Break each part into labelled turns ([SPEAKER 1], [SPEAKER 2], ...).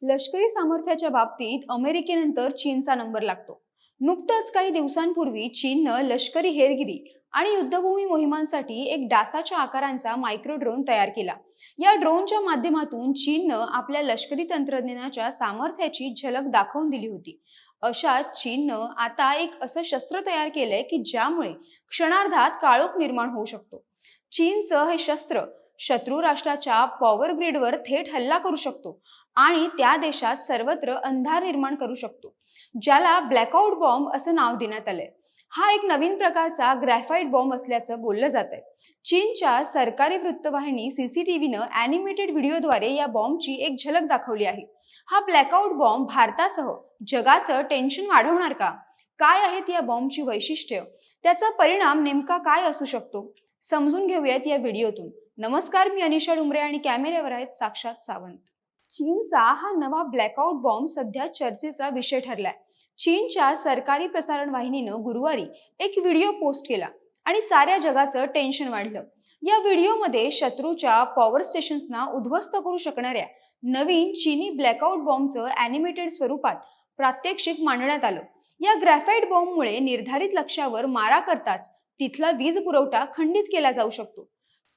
[SPEAKER 1] लष्करी सामर्थ्याच्या बाबतीत अमेरिकेनंतर चीनचा नंबर लागतो. नुकतंच काही दिवसांपूर्वी चीननं लष्करी हेरगिरी आणि युद्धभूमी मोहिमांसाठी एक डासाच्या आकारांचा मायक्रो ड्रोन तयार केला. या ड्रोनच्या माध्यमातून चीननं आपल्या लष्करी तंत्रज्ञानाच्या सामर्थ्याची झलक दाखवून दिली होती. अशात चीननं आता एक असं शस्त्र तयार केलंय की ज्यामुळे क्षणार्धात काळोख निर्माण होऊ शकतो. चीनचं हे शस्त्र शत्रू राष्ट्राच्या पॉवर ग्रीडवर थेट हल्ला करू शकतो आणि त्या देशात सर्वत्र अंधार निर्माण करू शकतो, ज्याला ब्लॅकआउट बॉम्ब असं नाव देण्यात आलंय. हा एक नवीन प्रकारचा ग्रॅफाइट बॉम्ब असल्याचं बोललं जात आहे. चीनच्या सरकारी वृत्तवाहिनी सीसीटीव्हीनं अॅनिमेटेड व्हिडिओद्वारे या बॉम्बची एक झलक दाखवली आहे. हा ब्लॅकआउट बॉम्ब भारतासह जगाचं टेन्शन वाढवणार का? काय आहेत या बॉम्बची वैशिष्ट्य? त्याचा परिणाम नेमका काय असू शकतो? समजून घेऊयात या व्हिडिओतून. नमस्कार, मी अनिशा डुमरे आणि कॅमेऱ्यावर आहेत साक्षात सावंत. चीनचा हा नवा ब्लॅकआउट बॉम्ब सध्या चर्चेचा विषय ठरलाय. चीनच्या सरकारी प्रसारण वाहिनीनं गुरुवारी एक व्हिडिओ पोस्ट केला आणि साऱ्या जगाचं टेन्शन वाढलं. या व्हिडिओमध्ये शत्रूच्या पॉवर स्टेशन्सना उद्ध्वस्त करू शकणाऱ्या नवीन चीनी ब्लॅकआउट बॉम्बचं अॅनिमेटेड स्वरूपात प्रात्यक्षिक मांडण्यात आलं. या ग्रॅफाइट बॉम्बमुळे निर्धारित लक्ष्यावर मारा करताच तिथला वीज पुरवठा खंडित केला जाऊ शकतो.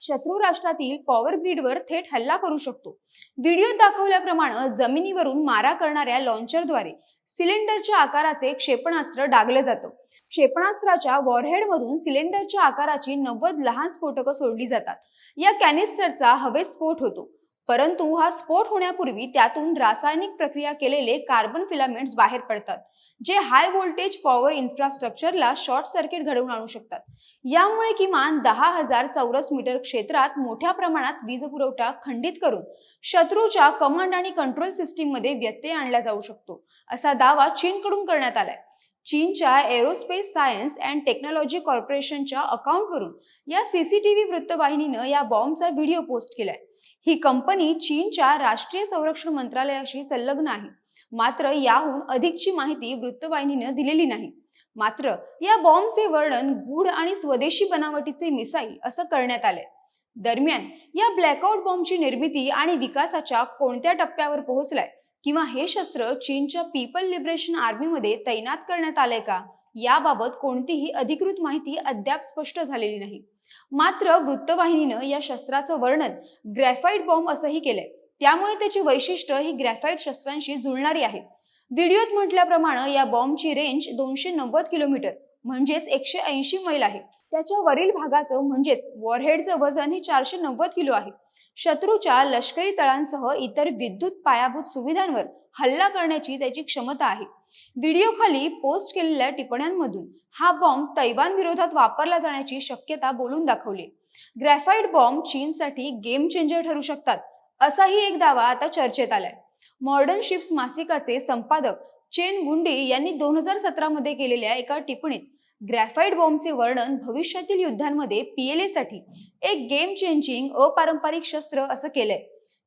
[SPEAKER 1] शत्रू राष्ट्रातील पॉवर ग्रीडवर थेट हल्ला करू शकतो. व्हिडिओत दाखवल्याप्रमाणे जमिनीवरून मारा करणाऱ्या लॉन्चरद्वारे सिलेंडरच्या आकाराचे क्षेपणास्त्र डागलं जातं. क्षेपणास्त्राच्या वॉरहेडमधून सिलेंडरच्या आकाराची 90 लहान स्फोटकं सोडली जातात. या कॅनिस्टरचा हवेत स्फोट होतो, परंतु हा स्फोट होण्यापूर्वी त्यातून रासायनिक प्रक्रिया केलेले कार्बन फिलामेंट्स बाहेर पडतात, जे हाय व्होल्टेज पॉवर इन्फ्रास्ट्रक्चरला शॉर्ट सर्किट घडवून आणू शकतात. यामुळे किमान 10,000 चौरस मीटर क्षेत्रात मोठ्या प्रमाणात वीज पुरवठा खंडित करून शत्रूच्या कमांड आणि कंट्रोल सिस्टीममध्ये व्यत्यय आणला जाऊ शकतो, असा दावा चीनकडून करण्यात आलाय. चीनच्या एरोस्पेस सायन्स अँड टेक्नॉलॉजी कॉर्पोरेशनच्या अकाउंटवरून या सीसीटीव्ही वृत्तवाहिनीनं या बॉम्बचा व्हिडिओ पोस्ट केलाय. ही कंपनी चीनच्या राष्ट्रीय संरक्षण मंत्रालयाशी संलग्न आहे. मात्र याहून अधिकची माहिती वृत्तवाहिनीनं दिलेली नाही. मात्र या बॉम्बचे वर्णन गूढ आणि स्वदेशी बनावटीचे मिसाईल असं करण्यात आलंय. दरम्यान या ब्लॅकआउट बॉम्बची निर्मिती आणि विकासाच्या कोणत्या टप्प्यावर पोहोचलाय किंवा हे शस्त्र चीनच्या पीपल लिबरेशन आर्मीमध्ये तैनात करण्यात आलंय का, याबाबत कोणतीही अधिकृत माहिती अद्याप स्पष्ट झालेली नाही. मात्र वृत्तवाहिनीनं या शस्त्राचं वर्णन ग्रॅफाइट बॉम्ब असंही केलंय. त्यामुळे त्याची वैशिष्ट्य ही ग्रॅफाइट शस्त्रांशी जुळणारी आहेत. व्हिडिओत म्हटल्याप्रमाणे या बॉम्बची रेंज 290 किलोमीटर म्हणजेच 180 मैल आहे. त्याच्या वरील भागाचं म्हणजेच वॉरहेडचं वजन हे 490 किलो आहे. शत्रूच्या लष्करी तळांसह इतर विद्युत पायाभूत सुविधांवर हल्ला करण्याची त्याची क्षमता आहे. व्हिडिओ खाली पोस्ट केलेल्या टिप्पण्यांमधून हा बॉम्ब तैवान विरोधात वापरला जाण्याची शक्यता बोलून दाखवली. ग्रॅफाइट बॉम्ब चीनसाठी गेम चेंजर ठरू शकतात, असाही एक दावा आता चर्चेत आलाय. मॉडर्न शिप्स मासिकाचे संपादक चेन वुंडी यांनी 2017 मध्ये केलेल्या एका टिप्पणीत ग्रॅफाइट बॉम्बचे वर्णन भविष्यातील युद्धांमध्ये PLA साठी एक गेम चेंजिंग अपारंपरिक शस्त्र असं केलंय.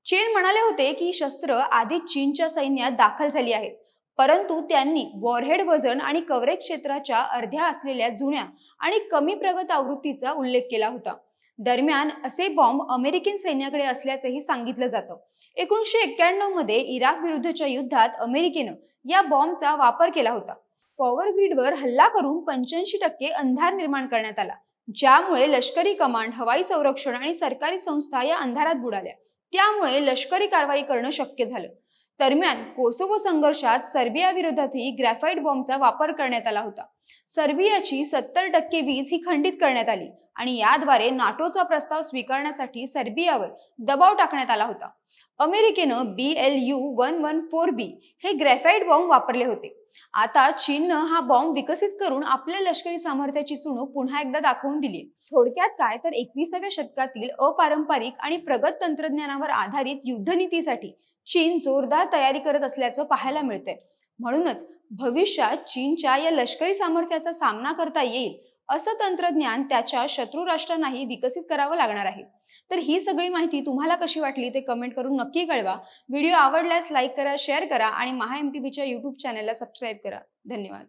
[SPEAKER 1] चेन म्हणाले होते की शस्त्र आधीच चीनच्या सैन्यात दाखल झाली आहेत, परंतु त्यांनी वॉरहेड वजन आणि कव्हरेज क्षेत्राच्या अर्ध्या असलेल्या जुन्या आणि कमी प्रगत आवृत्तीचा उल्लेख केला होता. दरम्यान असे बॉम्ब अमेरिकन सैन्याकडे असल्याचंही सांगितलं जातं. 1991 मध्ये इराक विरुद्धच्या युद्धात अमेरिकेनं या बॉम्बचा वापर केला होता. पॉवर ग्रीडवर हल्ला करून 85% अंधार निर्माण करण्यात आला, ज्यामुळे लष्करी कमांड, हवाई संरक्षण आणि सरकारी संस्था या अंधारात बुडाल्या. त्यामुळे लष्करी कारवाई करणं शक्य झालं. दरम्यान कोसोवो संघर्षात सर्बिया विरोधातही ग्रॅफाइट बॉम्बचा वापर करण्यात आला होता. सर्बियाची 70% वीज ही खंडित करण्यात आली आणि याद्वारे नाटोचा प्रस्ताव स्वीकारण्यासाठी सर्बियावर दबाव टाकण्यात आला होता. अमेरिकेनं BLU-114B हे ग्रॅफाइट बॉम्ब वापरले होते. आता चीननं हा बॉम्ब विकसित करून आपल्या लष्करी सामर्थ्याची चुणूक पुन्हा एकदा दाखवून दिली. थोडक्यात काय तर 21व्या शतकातील अपारंपरिक आणि प्रगत तंत्रज्ञानावर आधारित युद्धनीतीसाठी चीन जोरदार तयारी करत असल्याचं पाहायला मिळतंय. म्हणूनच भविष्यात चीनच्या या लष्करी सामर्थ्याचा सामना करता येईल असं तंत्रज्ञान त्याच्या शत्रू राष्ट्रांनाही विकसित करावं लागणार आहे. तर ही सगळी माहिती तुम्हाला कशी वाटली ते कमेंट करून नक्की कळवा. व्हिडिओ आवडल्यास लाईक करा, शेअर करा आणि महाएमटीबीच्या YouTube चॅनलला सबस्क्राईब करा. धन्यवाद.